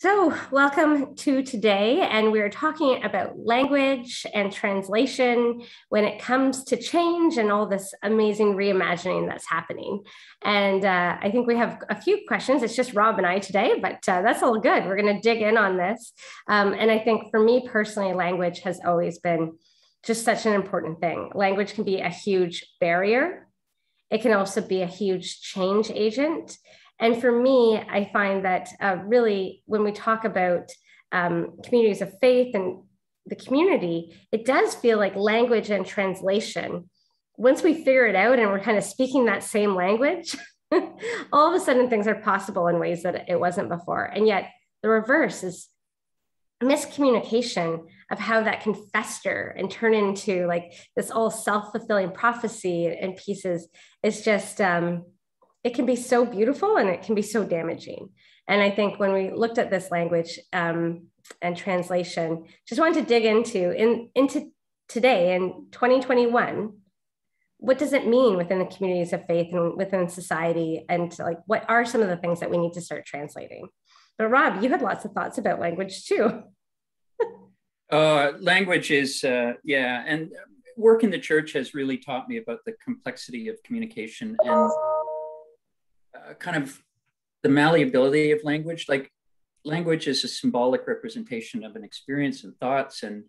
So, welcome to today, and we're talking about language and translation when it comes to change and all this amazing reimagining that's happening. And I think we have a few questions. It's just Rob and I today, but that's all good. We're going to dig in on this. And I think for me personally, language has always been just such an important thing. Language can be a huge barrier. It can also be a huge change agent. And for me, I find that really when we talk about communities of faith and the community, it does feel like language and translation. Once we figure it out and we're kind of speaking that same language, all of a sudden things are possible in ways that it wasn't before. And yet the reverse is miscommunication of how that can fester and turn into like this all self-fulfilling prophecy and pieces is just... it can be so beautiful and it can be so damaging. And I think when we looked at this language and translation, just wanted to dig into today in 2021, what does it mean within the communities of faith and within society? And like, what are some of the things that we need to start translating? But Rob, you had lots of thoughts about language too. Language is, and work in the church has really taught me about the complexity of communication and kind of the malleability of language. Like language is a symbolic representation of an experience and thoughts and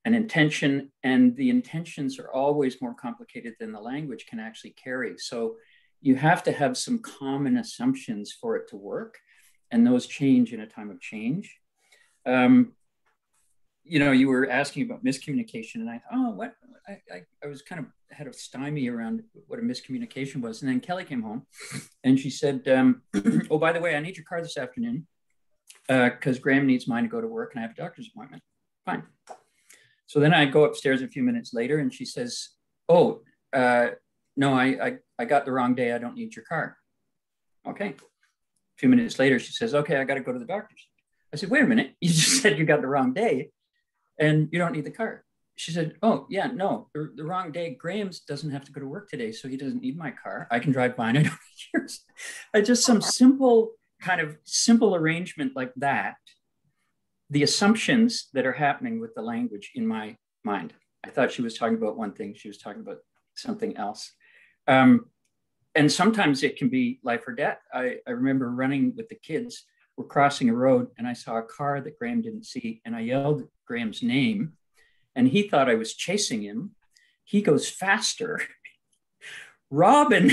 an intention, and the intentions are always more complicated than the language can actually carry. So you have to have some common assumptions for it to work, and those change in a time of change. You were asking about miscommunication, and I thought, oh, what? I was kind of had a stymie around what a miscommunication was. And then Kelly came home and she said, oh, by the way, I need your car this afternoon because Graham needs mine to go to work and I have a doctor's appointment. Fine. So then I go upstairs a few minutes later and she says, oh, no, I got the wrong day. I don't need your car. Okay. A few minutes later, she says, okay, I got to go to the doctor's. I said, wait a minute. You just said you got the wrong day and you don't need the car. She said, oh, yeah, no, the wrong day. Graham's doesn't have to go to work today, so he doesn't need my car. I can drive mine. I don't need yours. Just some simple arrangement like that, the assumptions that are happening with the language in my mind. I thought she was talking about one thing. She was talking about something else. And sometimes it can be life or death. I remember running with the kids. We're crossing a road, and I saw a car that Graham didn't see, and I yelled Graham's name. And he thought I was chasing him. He goes faster. Robin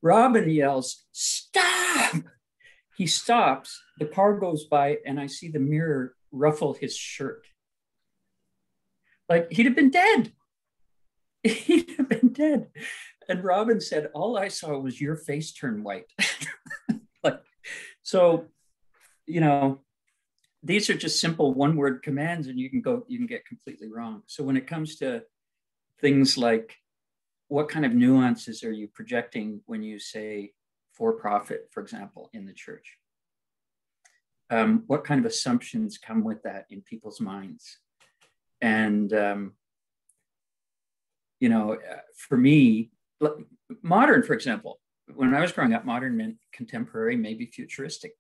yells, stop. He stops. The car goes by and I see the mirror ruffle his shirt. Like he'd have been dead. He'd have been dead. And Robin said, all I saw was your face turn white. These are just simple one-word commands and you can get completely wrong. So when it comes to things like what kind of nuances are you projecting when you say for profit, for example, in the church? What kind of assumptions come with that in people's minds? And, for me, modern, for example, when I was growing up, modern meant contemporary, maybe futuristic.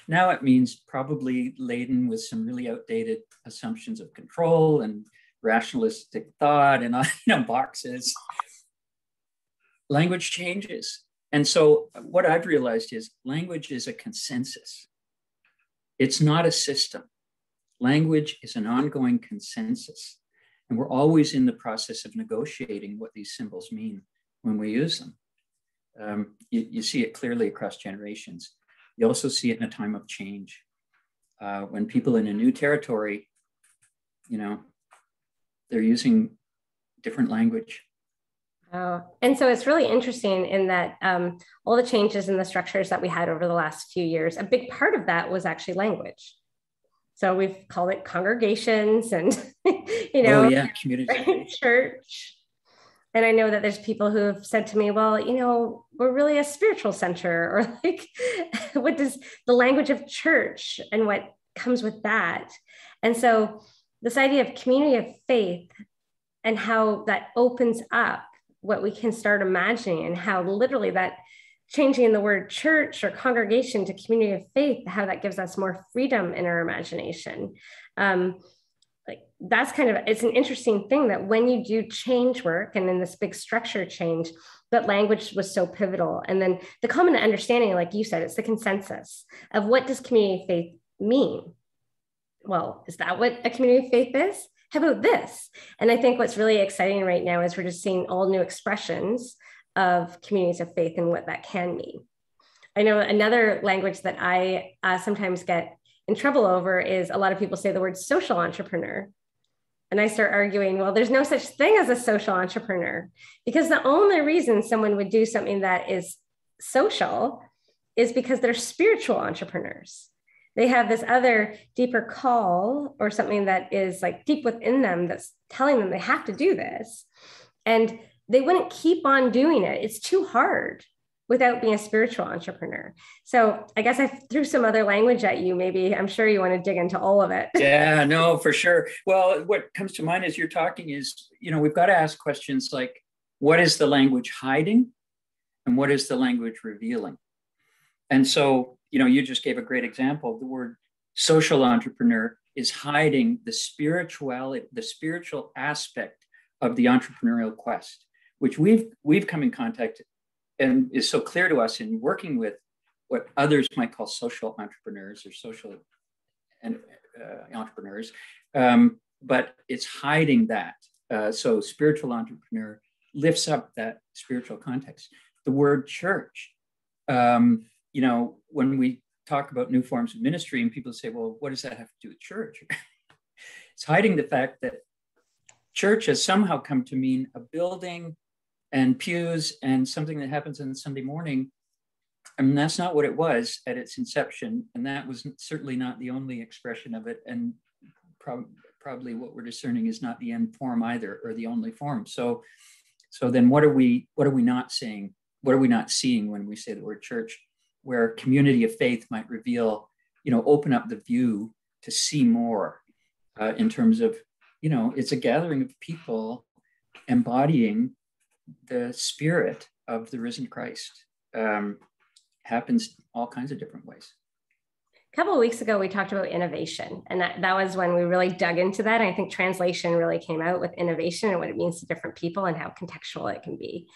Now it means probably laden with some really outdated assumptions of control and rationalistic thought and boxes. Language changes. And so what I've realized is language is a consensus. It's not a system. Language is an ongoing consensus. And we're always in the process of negotiating what these symbols mean when we use them. You see it clearly across generations. You also see it in a time of change. When people in a new territory, they're using different language. Oh, and so it's really interesting in that all the changes in the structures that we had over the last few years, a big part of that was actually language. So we've called it congregations and, community church. And I know that there's people who have said to me, well, we're really a spiritual center, or like, what does the language of church and what comes with that? And so this idea of community of faith and how that opens up what we can start imagining and how literally that changing the word church or congregation to community of faith, how that gives us more freedom in our imagination. Like that's kind of, it's an interesting thing that when you do change work and then this big structure change, that language was so pivotal. And then the common understanding, like you said, it's the consensus of what does community of faith mean? Well, is that what a community of faith is? How about this? And I think what's really exciting right now is we're just seeing all new expressions of communities of faith and what that can mean. I know another language that I sometimes get in trouble over is a lot of people say the word social entrepreneur. And I start arguing, well, there's no such thing as a social entrepreneur, because the only reason someone would do something that is social is because they're spiritual entrepreneurs. They have this other deeper call or something that is like deep within them that's telling them they have to do this. And they wouldn't keep on doing it. It's too hard without being a spiritual entrepreneur. So I guess I threw some other language at you. Maybe I'm sure you want to dig into all of it. Yeah, no, for sure. Well, what comes to mind as you're talking is, we've got to ask questions like, what is the language hiding? And what is the language revealing? And so, you just gave a great example. The word social entrepreneur is hiding the spirituality, the spiritual aspect of the entrepreneurial quest, which we've come in contact and is so clear to us in working with what others might call social entrepreneurs or social entrepreneurs, but it's hiding that. So spiritual entrepreneur lifts up that spiritual context. The word church, when we talk about new forms of ministry and people say, well, what does that have to do with church? It's hiding the fact that church has somehow come to mean a building and pews and something that happens on Sunday morning. I mean, that's not what it was at its inception. And that was certainly not the only expression of it. And probably what we're discerning is not the end form either, or the only form. So then what are we not saying? What are we not seeing when we say the word church, where community of faith might reveal, open up the view to see more in terms of, it's a gathering of people embodying the spirit of the risen Christ. Happens all kinds of different ways. A couple of weeks ago, we talked about innovation, and that was when we really dug into that. And I think translation really came out with innovation and what it means to different people and how contextual it can be.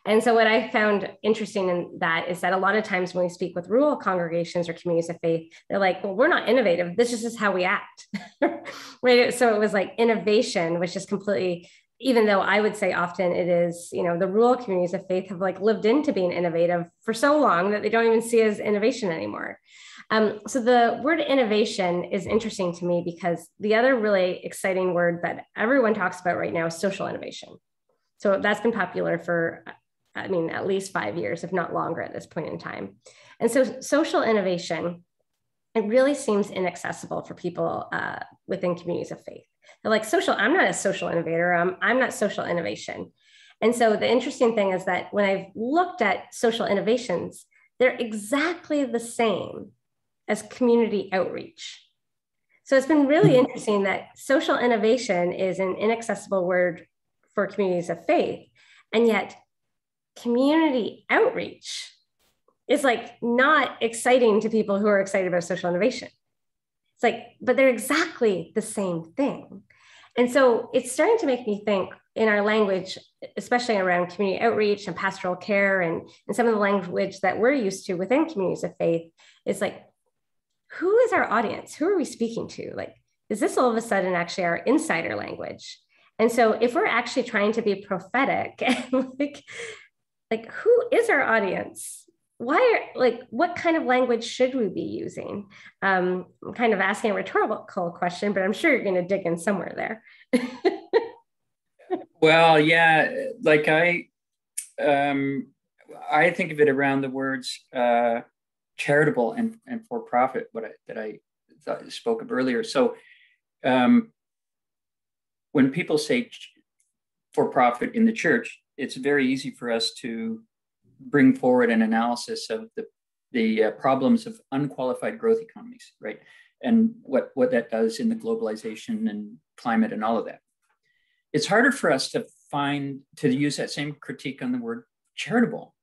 And so what I found interesting in that is that a lot of times when we speak with rural congregations or communities of faith, they're like, well, we're not innovative. This is just how we act, right? So it was like innovation, which is completely, even though I would say often it is, the rural communities of faith have like lived into being innovative for so long that they don't even see it as innovation anymore. So the word innovation is interesting to me because the other really exciting word that everyone talks about right now is social innovation. So that's been popular for, at least 5 years, if not longer at this point in time. And so social innovation, it really seems inaccessible for people within communities of faith. They're like, I'm not a social innovator. I'm not social innovation. And so the interesting thing is that when I've looked at social innovations, they're exactly the same as community outreach. So it's been really interesting that social innovation is an inaccessible word for communities of faith. And yet community outreach is like not exciting to people who are excited about social innovation. It's like, but they're exactly the same thing. And so it's starting to make me think in our language, especially around community outreach and pastoral care and some of the language that we're used to within communities of faith, is like, who is our audience? Who are we speaking to? Like, is this all of a sudden actually our insider language? And so if we're actually trying to be prophetic, like who is our audience? What kind of language should we be using? I'm kind of asking a rhetorical question, but I'm sure you're going to dig in somewhere there. Well, yeah, like I think of it around the words charitable and for profit, that I spoke of earlier. So when people say for profit in the church, it's very easy for us to bring forward an analysis of the problems of unqualified growth economies, right? And what that does in the globalization and climate and all of that. It's harder for us to use that same critique on the word charitable.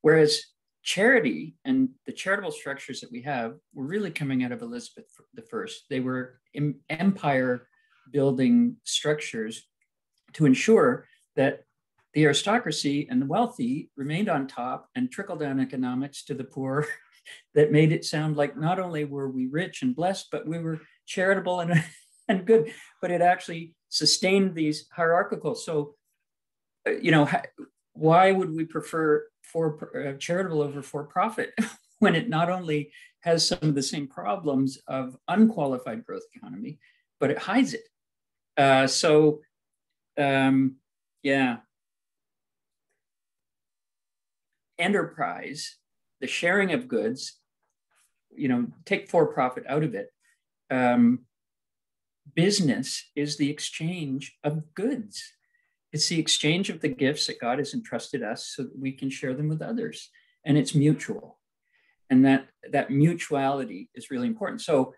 Whereas charity and the charitable structures that we have were really coming out of Elizabeth I. They were empire building structures to ensure that the aristocracy and the wealthy remained on top, and trickle-down economics to the poor that made it sound like not only were we rich and blessed, but we were charitable and good, but it actually sustained these hierarchical. So, why would we prefer charitable over for-profit when it not only has some of the same problems of unqualified growth economy, but it hides it? Enterprise, the sharing of goods, take for-profit out of it. Business is the exchange of goods. It's the exchange of the gifts that God has entrusted us so that we can share them with others. And it's mutual. And that mutuality is really important. So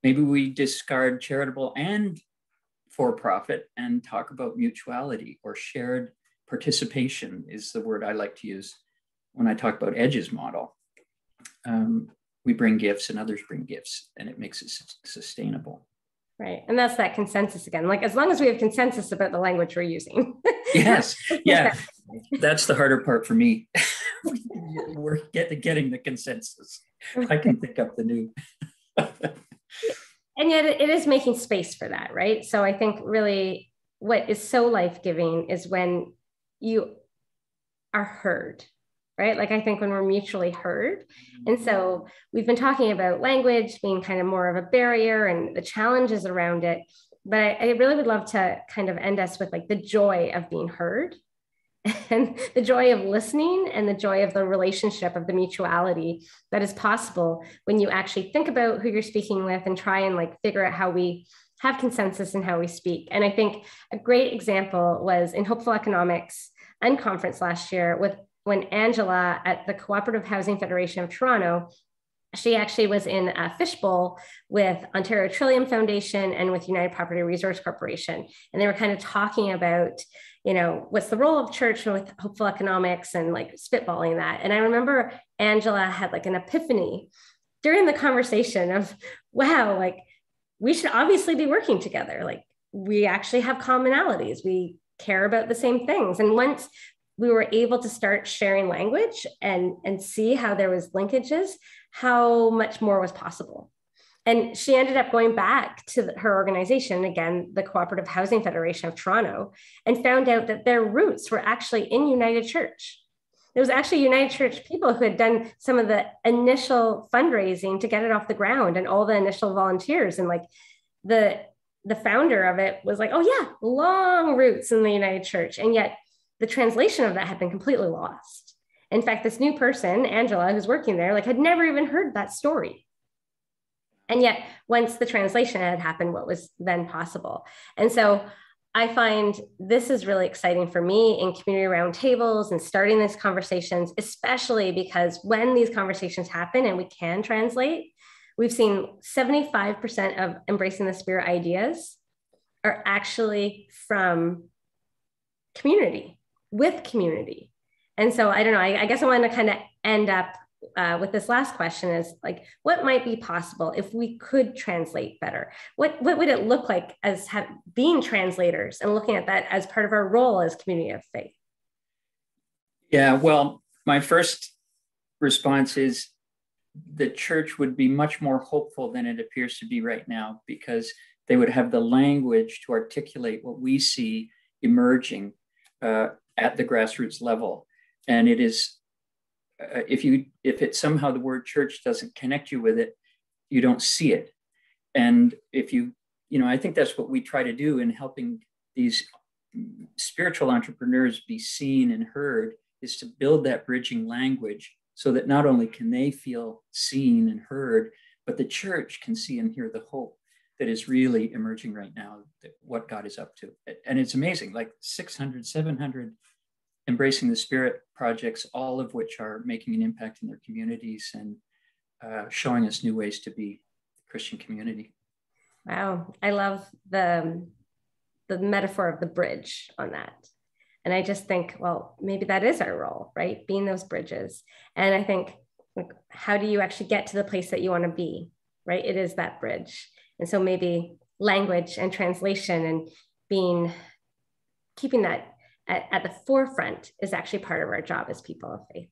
maybe we discard charitable and for-profit and talk about mutuality, or shared participation is the word I like to use when I talk about Edge's model. We bring gifts and others bring gifts, and it makes it sustainable. Right. And that's that consensus again. Like, as long as we have consensus about the language we're using. Yes. Yeah. That's the harder part for me. We're getting the consensus. I can pick up the new. And yet it is making space for that, right? So I think really what is so life-giving is when you are heard, right? Like, I think when we're mutually heard. And so we've been talking about language being kind of more of a barrier and the challenges around it, but I really would love to kind of end us with like the joy of being heard and the joy of listening and the joy of the relationship of the mutuality that is possible when you actually think about who you're speaking with and try and like figure out how we have consensus in how we speak. And I think a great example was in Hopeful Economics Unconference last year when Angela at the Cooperative Housing Federation of Toronto, she actually was in a fishbowl with Ontario Trillium Foundation and with United Property Resource Corporation. And they were kind of talking about, what's the role of church with Hopeful Economics and like spitballing that. And I remember Angela had like an epiphany during the conversation of, wow, like we should obviously be working together. Like we actually have commonalities. We care about the same things. And once we were able to start sharing language and see how there was linkages, how much more was possible. And she ended up going back to her organization, again, the Cooperative Housing Federation of Toronto, and found out that their roots were actually in United Church. It was actually United Church people who had done some of the initial fundraising to get it off the ground and all the initial volunteers. And like the founder of it was like, oh yeah, long roots in the United Church. And yet the translation of that had been completely lost. In fact, this new person, Angela, who's working there, like had never even heard that story. And yet once the translation had happened, what was then possible? And so I find this is really exciting for me in community roundtables and starting these conversations, especially because when these conversations happen and we can translate, we've seen 75% of Embracing the Spirit ideas are actually from community, with community. And so I don't know, I guess I want to kind of end up with this last question is like, what might be possible if we could translate better? What would it look like as being translators and looking at that as part of our role as community of faith? Yeah, well, my first response is the church would be much more hopeful than it appears to be right now, because they would have the language to articulate what we see emerging at the grassroots level. And it is, if it somehow the word church doesn't connect you with it, you don't see it. And if I think that's what we try to do in helping these spiritual entrepreneurs be seen and heard, is to build that bridging language so that not only can they feel seen and heard, but the church can see and hear the hope that is really emerging right now, what God is up to. And it's amazing, like 600, 700 Embracing the Spirit projects, all of which are making an impact in their communities and showing us new ways to be a Christian community. Wow, I love the metaphor of the bridge on that. And I just think, well, maybe that is our role, right? Being those bridges. And I think, like, how do you actually get to the place that you want to be, right? It is that bridge. And so maybe language and translation and keeping that at the forefront is actually part of our job as people of faith.